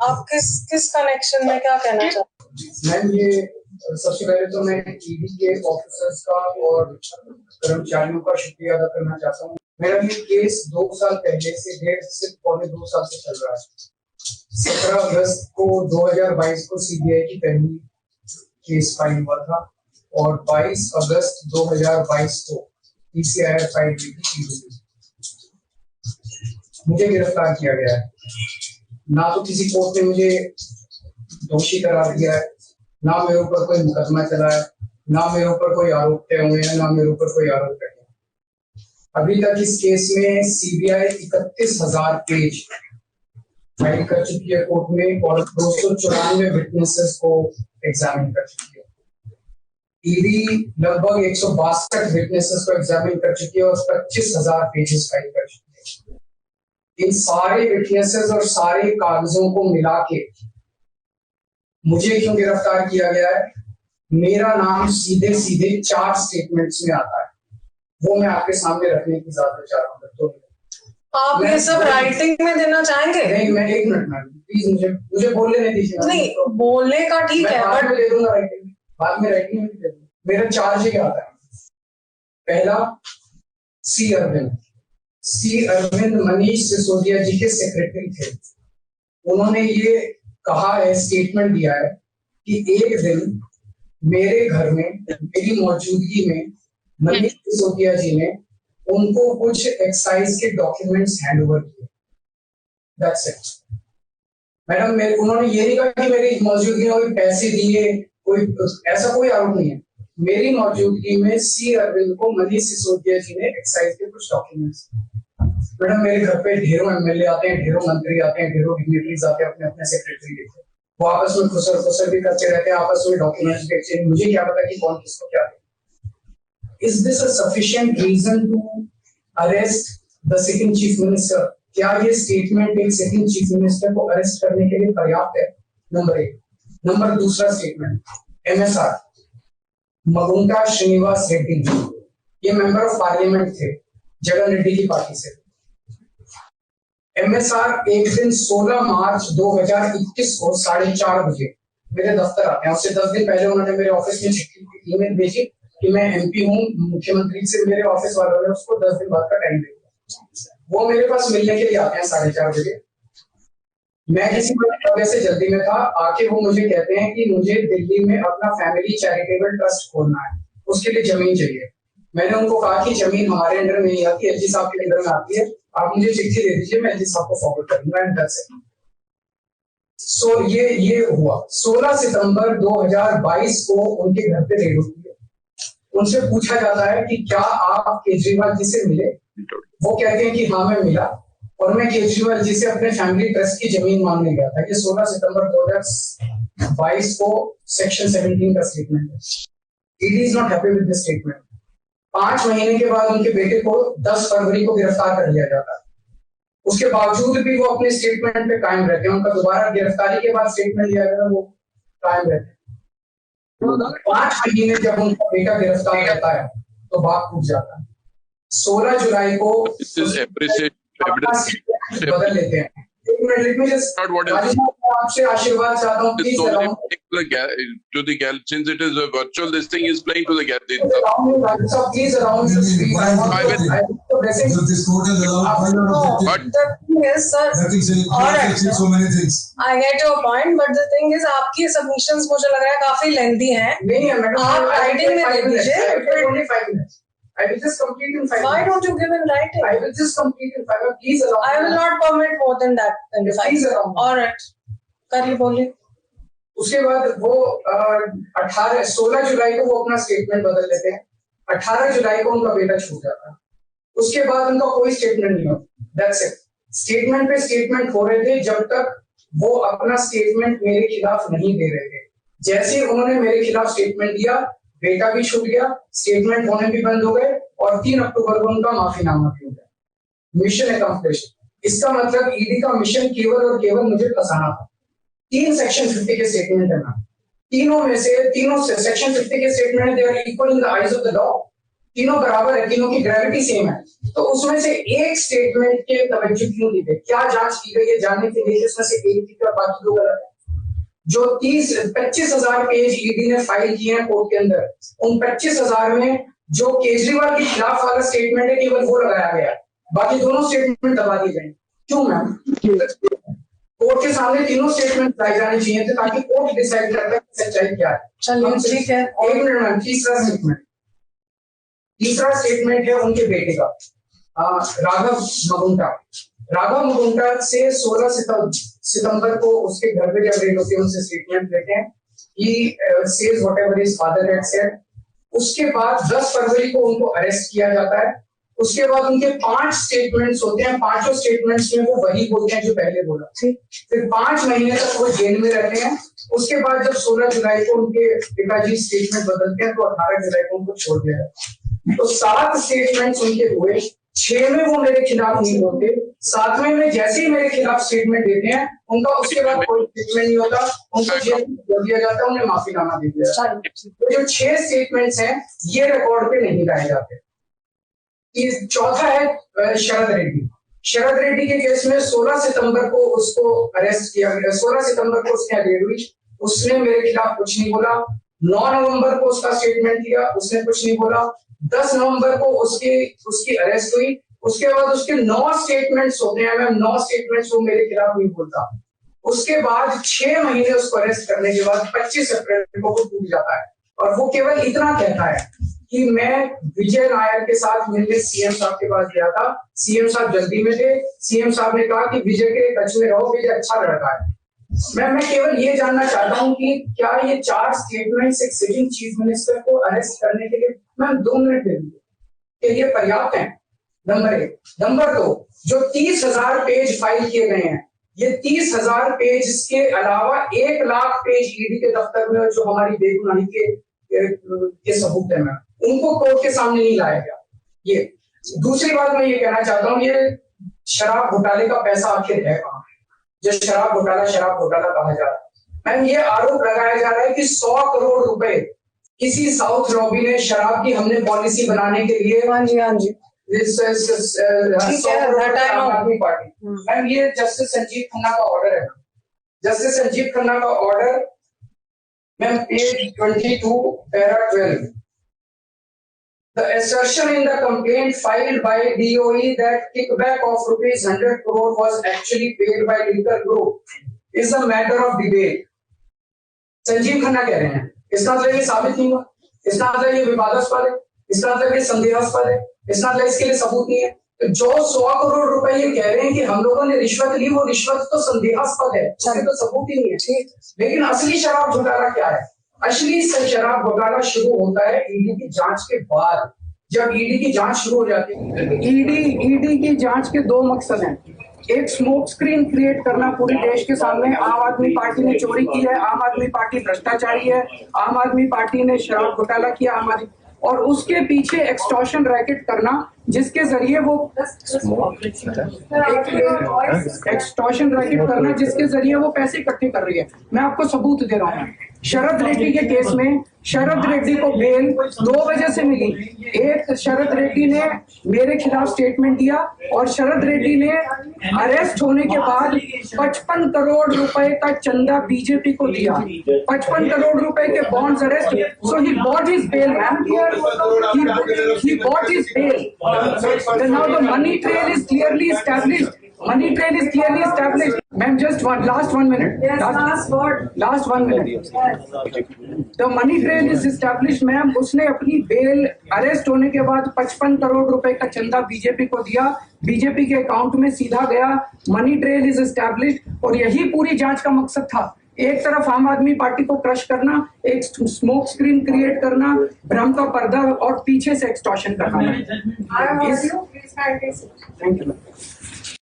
आप किस कनेक्शन में क्या कहना चाहते हैं? मैम ये सबसे पहले तो मैं ईडी के ऑफिसर्स का और कर्मचारियों का शुक्रिया अदा करना चाहता हूँ। मेरा ये केस 2 साल पहले से 1.5 से चल रहा है। 17 अगस्त को 2022 को सीबीआई की पहली केस फाइल हुआ था और 22 अगस्त 2022 को पीसीआर फाइल हुई थी। मुझे गिरफ्तार किया गया है। ना तो किसी कोर्ट ने मुझे दोषी करार दिया है, ना मेरे ऊपर कोई मुकदमा चला है, ना मेरे ऊपर कोई आरोप तय हुए हैं, ना मेरे ऊपर कोई आरोप तय है। अभी तक इस केस में सीबीआई 31,000 पेज फाइल कर चुकी है कोर्ट में और 294 विटनेसेस को एग्जामिन कर चुकी है। ईडी लगभग 162 विटनेसेस को एग्जामिन कर चुकी है और 25,000 पेजेस फाइल कर चुकी है। इन सारे विटनेसेस और सारे कागजों को मिला के मुझे क्यों गिरफ्तार किया गया है? मेरा नाम सीधे सीधे 4 स्टेटमेंट्स में आता है, वो मैं आपके सामने रखने की इजाजत चाह रहा हूँ। तो आप ये सब राइटिंग में देना चाहेंगे? नहीं, मैं 1 मिनट मैम प्लीज मुझे बोलने नहीं दीजिए। नहीं तो बोलने का ठीक है, बाद में दे दूंगा राइटिंग, बाद में राइटिंग में दे दूंगा। मेरा चार्ज ही आता है। पहला, सी अरविंद मनीष सिसोदिया जी के सेक्रेटरी थे। उन्होंने ये कहा है, स्टेटमेंट दिया है कि एक दिन मेरे घर में मेरी मौजूदगी में मनीष सिसोदिया जी ने उनको कुछ एक्साइज के डॉक्यूमेंट्स हैंड ओवर किए। That's it madam. उन्होंने ये नहीं कहा कि मेरी मौजूदगी में पैसे दिए, कोई ऐसा कोई आरोप नहीं है। मेरी मौजूदगी में सी अरविंद को मनीष सिसोदिया जी ने एक्साइज के कुछ डॉक्यूमेंट्स। मैडम मेरे घर पे ढेरों एमएलए आते हैं, ढेरों मंत्री आते हैं, ढेरों डिग्निटरीज आते हैं, अपने अपने सेक्रेटरी लेते हैं। वो आपस में खुसर भी करते रहते हैं, आपस में डॉक्यूमेंट्स भी एक्सचेंज। मुझे क्या पता कि कौन किसको क्या दे। Is this a sufficient reason to arrest the second chief minister? क्या ये स्टेटमेंट एक सेकंड चीफ मिनिस्टर को अरेस्ट करने के लिए पर्याप्त है? नंबर 1। नंबर दूसरा स्टेटमेंट, एमएसआर मगुंटा श्रीनिवास रेड्डी, ये मेंबर ऑफ पार्लियामेंट थे जगन रेड्डी की पार्टी से। एमएसआर एक दिन 16 मार्च 2021 को 4:30 बजे मेरे दफ्तर आते हैं। उससे 10 दिन पहले उन्होंने मेरे ऑफिस में ईमेल भेजी कि मैं एमपी हूँ, मुख्यमंत्री से मेरे ऑफिस वालों ने उसको 10 दिन बाद का टाइम दिया। वो मेरे पास मिलने के लिए आते हैं 4:30 बजे। मैं किसी वजह से जल्दी में था, आके वो मुझे कहते हैं कि मुझे दिल्ली में अपना फैमिली चैरिटेबल ट्रस्ट खोलना है, उसके लिए जमीन चाहिए। मैंने उनको कहा कि जमीन हमारे अंडर में नहीं आती, एलजी साहब के अंडर में आती है, आप मुझे चिट्ठी दे दीजिए, मैं एलजी साहब को फॉरवर्ड कर दूंगा। And that's it. सो ये हुआ। 16 सितंबर 2022 को उनके घर पे रेड होती है। उनसे पूछा जाता है कि क्या आप केजरीवाल जी से मिले? वो कहते हैं कि हाँ मैं मिला और मैं केजरीवाल जी से अपने फैमिली ट्रस्ट की जमीन मांगने गया था। ये 16 सितंबर 2022 को सेक्शन 17 का स्टेटमेंट है। ED is not happy with this statement. 5 महीने के बाद उनके बेटे को 10 फरवरी को गिरफ्तार कर लिया जाता है। उसके बावजूद भी वो अपने स्टेटमेंट पे कायम रहते हैं। उनका दोबारा गिरफ्तारी के बाद स्टेटमेंट लिया गया, वो कायम रहते हैं। 5 महीने जब उनका बेटा गिरफ्तार रहता है तो बात टूट जाता है। 16 जुलाई को बदल लेते हैं। एक मिनट, लेट मी जस्ट आपसे आशीर्वाद चाहता हूं please to the gallery, since it is a virtual, this thing is playing to the gallery. Please around the speak. This court is allowed. But the thing is, sir, alright, so many things. I get your point, but the thing is, आपकी submissions मुझे लग रहा है काफी lengthy हैं। नहीं है madam, आप writing में दे दीजिए। Only 5 minutes. I will just complete in 5 minutes. Why don't you give in writing? I will just complete in 5 minutes. Please allow. I will not permit more than that. Please allow. Alright, करिए बोलिए। उसके बाद वो 16 जुलाई को वो अपना statement बदल लेते हैं। 18 जुलाई को उनका बेटा छूट जाता है। उसके बाद उनका कोई स्टेटमेंट नहीं होता। That's it. स्टेटमेंट पे स्टेटमेंट हो रहे थे जब तक वो अपना स्टेटमेंट मेरे खिलाफ नहीं दे रहे थे। जैसे उन्होंने मेरे खिलाफ स्टेटमेंट दिया, बेटा भी छूट गया, स्टेटमेंट होने भी बंद हो गए और 3 अक्टूबर को उनका माफीनामा भी हो गया। Mission accomplished. इसका मतलब ईडी का मिशन केवल और केवल मुझे फंसाना था। 3 सेक्शन 50 के स्टेटमेंट है ना, तीनों सेक्शन 50 के statement they are equal in the eyes of the law. तीनों बराबर है, तीनों की ग्रेविटी सेम है। तो उसमें से एक स्टेटमेंट के तवज्जो क्यों दी गई, क्या जांच की गई है जानने के लिए, जिसमें से एक ठीक है बाकी दो गलत है। जो 25,000 पेज ईडी ने फाइल किए हैं कोर्ट के अंदर, उन 25,000 में जो केजरीवाल के खिलाफ वाला स्टेटमेंट है केवल वो लगाया गया, बाकी दोनों स्टेटमेंट दबा दिए गए। क्यों मैम? कोर्ट के सामने तीनों स्टेटमेंट लाए जाने चाहिए थे ताकि कोर्ट डिसाइड करता है सच्चाई क्या है। चलिए ठीक है। एक मिनट मैम, तीसरा स्टेटमेंट है उनके बेटे का, राघव मगुंटा से 16 सितंबर को उसके घर पे जब रेड होती है उनसे स्टेटमेंट लेते हैं, he says whatever his father had said। उसके बाद 10 फरवरी को उनको अरेस्ट किया जाता है। उसके बाद उनके 5 स्टेटमेंट्स होते हैं, पांचों स्टेटमेंट्स में वो वही बोलते हैं जो पहले बोला। फिर 5 महीने तक वो जेल में रहते हैं। उसके बाद जब 16 जुलाई को उनके पिताजी स्टेटमेंट बदलते हैं तो 18 जुलाई को उनको छोड़ दिया जाता है। तो 7 स्टेटमेंट्स उनके हुए, 6 में वो मेरे खिलाफ नहीं बोलते, 7वें में जैसे ही मेरे खिलाफ स्टेटमेंट देते हैं उनका उसके बाद कोई स्टेटमेंट नहीं होता, उनको जेल में कर दिया जाता है, उन्हें माफीनामा दे दिया जाता है। तो जो 6 स्टेटमेंट्स हैं ये रिकॉर्ड पे नहीं लाए जाते। चौथा है शरद रेड्डी के केस में 16 सितंबर को उसको अरेस्ट किया गया, 16 सितंबर को उसकी अरेस्ट हुई, उसने मेरे खिलाफ कुछ नहीं बोला। 9 नवंबर को उसका स्टेटमेंट दिया, उसने कुछ नहीं बोला। 10 नवंबर को उसकी अरेस्ट हुई। उसके बाद उसके 9 स्टेटमेंट्स होते हैं मैम, 9 स्टेटमेंट्स वो मेरे खिलाफ नहीं बोलता। उसके बाद 6 महीने उसको अरेस्ट करने के बाद 25 अप्रैल को वो टूट जाता है और वो केवल इतना कहता है कि मैं विजय नायर के साथ मिलने सीएम साहब के पास गया था, सीएम साहब जल्दी में थे, सीएम साहब ने कहा कि विजय के टच में रहो, विजय अच्छा लड़का है। मैं केवल ये जानना चाहता हूं कि क्या ये 4 स्टेटमेंट्स एक सिटिंग चीफ मिनिस्टर को अरेस्ट करने के लिए मैम 2 मिनट दे दीजिए, ये पर्याप्त है? नंबर 1। नंबर 2, जो 30,000 पेज फाइल किए गए हैं, ये 30,000 पेज के अलावा 1 लाख पेज ईडी के दफ्तर में जो हमारी बेगुनाही के सबूत है मैम, उनको कोर्ट के सामने नहीं लाया गया। ये दूसरी बात मैं ये कहना चाहता हूँ, ये शराब घोटाले का पैसा आखिर है कहाँ, जो शराब घोटाला कहा जा रहा है। मैम ये आरोप लगाया जा रहा है कि 100 करोड़ रुपए किसी साउथ लॉबी ने शराब की हमने पॉलिसी बनाने के लिए, हाँ जी आम आदमी पार्टी, मैम ये जस्टिस संजीव खन्ना का ऑर्डर है। जस्टिस संजीव खन्ना का order ma'am page 22 para 12। The assertion in the complaint filed by DOE that kickback of ₹100 crore was actually paid by liquor group is a matter of debate। Sanjeev Khanna कह रहे हैं, इसका मतलब ये साबित नहीं हुआ, इसका मतलब ये विवादास्पद है, इसका मतलब ये संदेहास्पद है, इसका मतलब इसके लिए सबूत नहीं है। तो जो 100 करोड़ रुपए ये कह रहे हैं कि हम लोगों ने रिश्वत ली, वो रिश्वत तो संदेहास्पद है, उसके तो सबूत ही नहीं है। लेकिन असली शराब घोटाला क्या है? असली शराब घोटाला शुरू होता है ईडी की जांच के बाद। जब ईडी की जांच शुरू हो जाती है, ईडी की जांच के 2 मकसद हैं। एक स्मोक स्क्रीन क्रिएट करना पूरे देश के सामने, आम आदमी पार्टी ने चोरी की है, आम आदमी पार्टी भ्रष्टाचारी है, आम आदमी पार्टी ने शराब घोटाला किया, और उसके पीछे एक्सटॉर्शन रैकेट करना जिसके जरिए वो एक्सटॉर्शन रैकेट करना जिसके जरिए वो पैसे इकट्ठे कर रही है। मैं आपको सबूत दे रहा हूँ। शरद रेड्डी के केस में शरद रेड्डी को बेल 2 वजह से मिली। एक, शरद रेड्डी ने मेरे खिलाफ स्टेटमेंट दिया और शरद रेड्डी ने अरेस्ट होने के बाद 55 करोड़ रुपए का चंदा बीजेपी को दिया। 55 करोड़ रुपए के bonds arrest, so he bought his bail ma'am, he bought his bail। Now the money trail is clearly established। Money trail is clearly established। Ma'am, just last 1 minute। Yes, last 1 minute। The money trail is established, ma'am. उसने अपनी bell arrest होने के बाद 55 करोड़ रुपए का चंदा BJP को दिया, बीजेपी के अकाउंट में सीधा गया। मनी ट्रेल इज एस्टैब्लिश्ड और यही पूरी जांच का मकसद था। एक तरफ आम आदमी पार्टी को क्रश करना, एक स्मोक स्क्रीन क्रिएट करना, भ्रम का पर्दा और पीछे से एक्सटॉर्शन करना। Thank you.